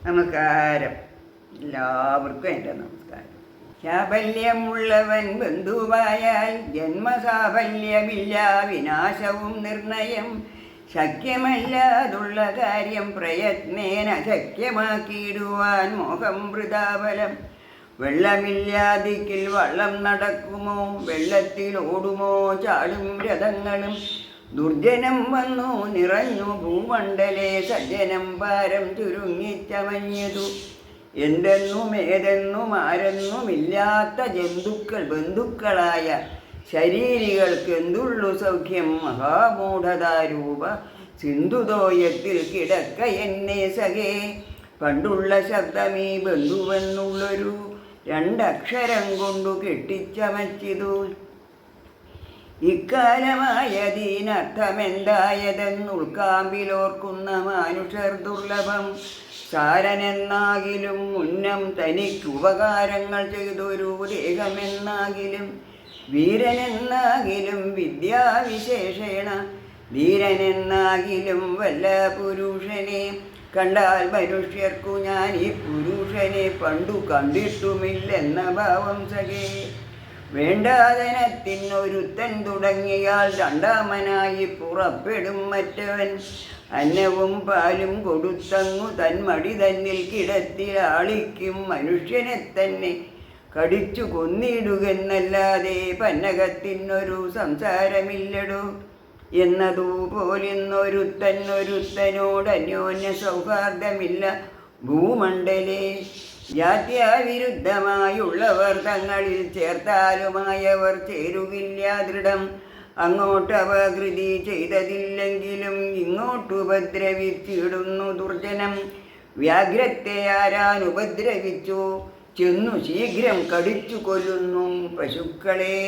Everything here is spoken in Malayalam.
നമസ്കാരം. എല്ലാവർക്കും എൻ്റെ നമസ്കാരം. ചാബല്യമുള്ളവൻ ബന്ധുവായാൽ ജന്മസാഫല്യമില്ല, വിനാശവും നിർണയം. ശക്യമല്ലാതുള്ള കാര്യം പ്രയത്നേന ശക്യമാക്കിയിടുവാൻ മോഹം വൃഥാഫലം. വെള്ളമില്ലാതിക്കിൽ വള്ളം നടക്കുമോ, വെള്ളത്തിൽ ഓടുമോ ചാടും രഥങ്ങളും. ദുർജനം വന്നു നിറഞ്ഞു ഭൂമണ്ഡലേ, സജ്ജനം പാരം ചുരുങ്ങിച്ചമഞ്ഞതു. എന്തെന്നും ഏതെന്നും ആരെന്നുമില്ലാത്ത ജന്തുക്കൾ ബന്ധുക്കളായ ശരീരികൾക്ക് എന്തുള്ളു സൗഖ്യം. മഹാമൂഢതാരൂപ സിന്ധുതോയത്തിൽ കിടക്ക എന്നെ സഖേ. പണ്ടുള്ള ശബ്ദമീ ബന്ധുവെന്നുള്ളൊരു രണ്ടക്ഷരം കൊണ്ടു കെട്ടിച്ചമച്ചിതു. ഇക്കാലമായതീനർത്ഥമെന്തായതെന്നുൾക്കാമ്പിലോർക്കുന്ന മാനുഷർ ദുർലഭം. സാരനെന്നാകിലും മുന്നം തനിക്കുപകാരങ്ങൾ ചെയ്തൊരു ദേഹമെന്നാകിലും, വീരനെന്നാകിലും വിദ്യാവിശേഷേണ ധീരനെന്നാകിലും വല്ല പുരുഷനെ കണ്ടാൽ മനുഷ്യർക്കു ഞാൻ ഈ പുരുഷനെ പണ്ടു കണ്ടിട്ടുമില്ലെന്ന ഭാവം സഖേ. വേണ്ടാതനത്തിനൊരുത്തൻ തുടങ്ങിയാൽ രണ്ടാമനായി പുറപ്പെടും മറ്റവൻ. അന്നവും പാലും കൊടുത്തങ്ങു തന്മടി തന്നിൽ കിടത്തിലാളിക്കും മനുഷ്യനെ തന്നെ കടിച്ചു കൊന്നിടുകെന്നല്ലാതെ പന്നകത്തിനൊരു സംസാരമില്ലടോ. എന്നതുപോലിന്നൊരുത്തനോട് അന്യോന്യ സൗഹാർദ്ദമില്ല ഭൂമണ്ഡലേ. ജാത്യാവിരുദ്ധമായുള്ളവർ തങ്ങളിൽ ചേർത്താലുമായവർ ചേരുകില്ല ദൃഢം. അങ്ങോട്ടപകൃതി ചെയ്തതില്ലെങ്കിലും ഇങ്ങോട്ടുപദ്രവിച്ചിടുന്നു ദുർജനം. വ്യാഘ്രത്തെ ആരാനുപദ്രവിച്ചു ചെന്നു ശീഘ്രം കടിച്ചു കൊല്ലുന്നു പശുക്കളെ.